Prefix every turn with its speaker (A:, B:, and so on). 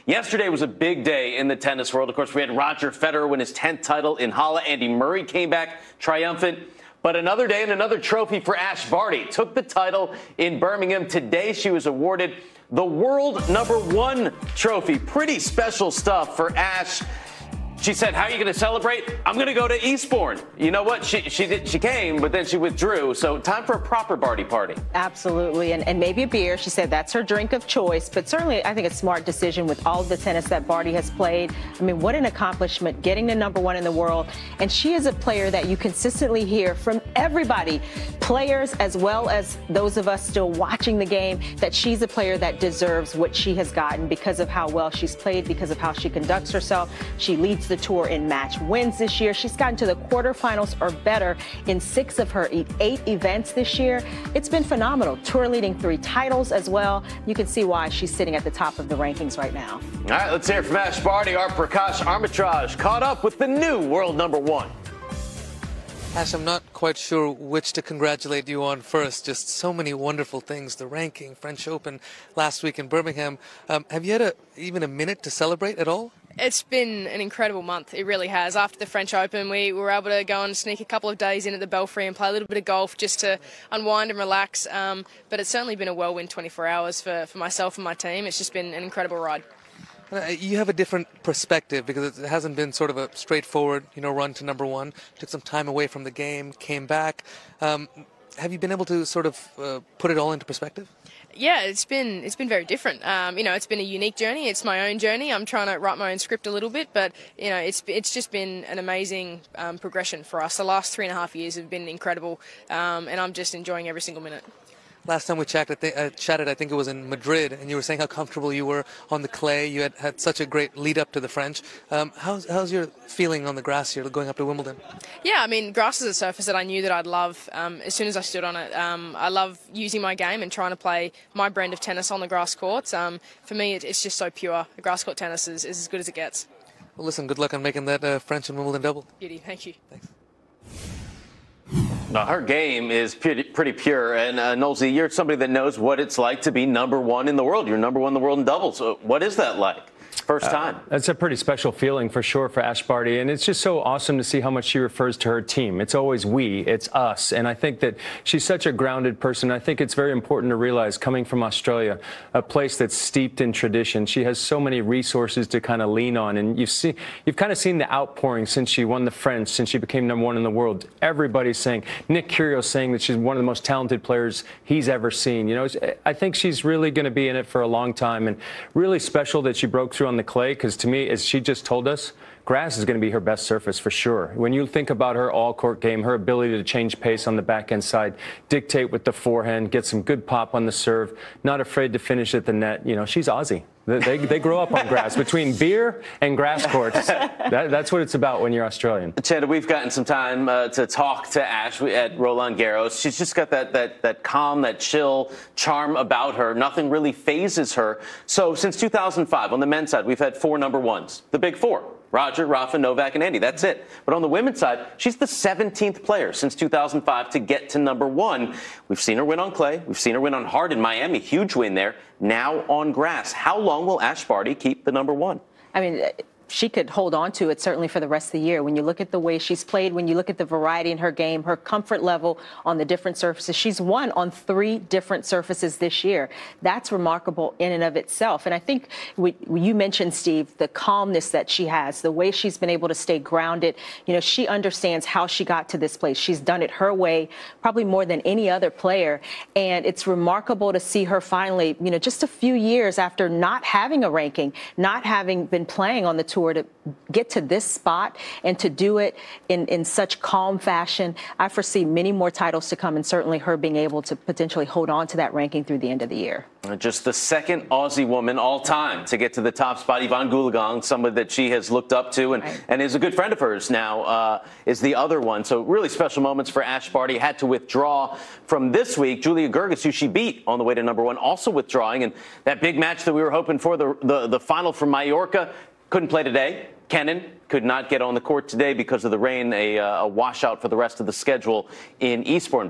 A: Yesterday was a big day in the tennis world. Of course, we had Roger Federer win his 10th title in Halle. Andy Murray came back triumphant. But another day and another trophy for Ashleigh Barty. Took the title in Birmingham. Today she was awarded the world #1 trophy. Pretty special stuff for Ash. She said, "How are you going to celebrate? I'm going to go to Eastbourne." You know what? She came, but then she withdrew. So time for a proper Barty party.
B: Absolutely. And maybe a beer. She said that's her drink of choice. But certainly, I think a smart decision with all of the tennis that Barty has played. I mean, what an accomplishment, getting to #1 in the world. And she is a player that you consistently hear from everybody, players as well as those of us still watching the game, that she's a player that deserves what she has gotten because of how well she's played, because of how she conducts herself. She leads the tour in match wins this year. She's gotten to the quarterfinals or better in 6 of her 8 events this year. It's been phenomenal. Tour leading 3 titles as well. You can see why she's sitting at the top of the rankings right now.
A: All right, let's hear it from Ashleigh Barty. Our Prakash Armitage caught up with the new world #1.
C: Ash, I'm not quite sure which to congratulate you on first. Just so many wonderful things. The ranking, French Open last week in Birmingham. Have you had even a minute to celebrate at all?
D: It's been an incredible month. It really has. After the French Open, we were able to go and sneak a couple of days in at the Belfry and play a little bit of golf just to unwind and relax. But it's certainly been a whirlwind 24 hours for myself and my team. It's just been an incredible ride.
C: You have a different perspective because it hasn't been sort of a straightforward, run to #1. Took some time away from the game, came back. Have you been able to sort of put it all into perspective?
D: Yeah, it's been very different. It's been a unique journey. It's my own journey. I'm trying to write my own script a little bit, but it's just been an amazing progression for us. The last 3.5 years have been incredible, and I'm just enjoying every single minute.
C: Last time we chatted, I think it was in Madrid, and you were saying how comfortable you were on the clay. You had such a great lead up to the French. How's your feeling on the grass here going up to Wimbledon?
D: Yeah, I mean, grass is a surface that I knew that I'd love as soon as I stood on it. I love using my game and trying to play my brand of tennis on the grass courts. For me, it's just so pure. The grass court tennis is as good as it gets.
C: Well, listen, good luck on making that French and Wimbledon double.
D: Beauty, thank you.
C: Thanks.
A: Now, her game is pretty pure, and Nolsey, you're somebody that knows what it's like to be #1 in the world. You're #1 in the world in doubles. So what is that like? First time.
E: That's a pretty special feeling for sure for Ashleigh Barty, and it's just so awesome to see how much she refers to her team. It's always we, it's us, and I think that she's such a grounded person. I think it's very important to realize, coming from Australia, a place that's steeped in tradition, she has so many resources to kind of lean on, and you've kind of seen the outpouring since she won the French, since she became #1 in the world. Everybody's saying, Nick Kyrgios saying that she's one of the most talented players he's ever seen. I think she's really going to be in it for a long time, and really special that she broke through on the clay, because to me, as she just told us, grass is going to be her best surface for sure. When you think about her all-court game, her ability to change pace on the backhand side, dictate with the forehand, get some good pop on the serve, not afraid to finish at the net. She's Aussie. They grow up on grass. Between beer and grass courts, that's what it's about when you're Australian.
A: Chanda, we've gotten some time to talk to Ash at Roland Garros. She's just got that calm, that chill charm about her. Nothing really phases her. So since 2005, on the men's side, we've had 4 #1s, the big 4. Roger, Rafa, Novak, and Andy. That's it. But on the women's side, she's the 17th player since 2005 to get to #1. We've seen her win on clay. We've seen her win on hard in Miami. Huge win there. Now on grass. How long will Ashleigh Barty keep the #1?
B: I mean, she could hold on to it certainly for the rest of the year. When you look at the way she's played, when you look at the variety in her game, her comfort level on the different surfaces, she's won on 3 different surfaces this year. That's remarkable in and of itself. And I think you mentioned, Steve, the calmness that she has, the way she's been able to stay grounded. She understands how she got to this place. She's done it her way, probably more than any other player. And it's remarkable to see her finally, just a few years after not having a ranking, not having been playing on the tour, to get to this spot and to do it in such calm fashion. I foresee many more titles to come, and certainly her being able to potentially hold on to that ranking through the end of the year.
A: Just the 2nd Aussie woman all time to get to the top spot. Yvonne Goolagong, somebody that she has looked up to and is a good friend of hers now, is the other one. So really special moments for Ashleigh Barty. Had to withdraw from this week. Julia Gerges, who she beat on the way to #1, also withdrawing. And that big match that we were hoping for, the final from Mallorca, couldn't play today. Kenin could not get on the court today because of the rain, a washout for the rest of the schedule in Eastbourne.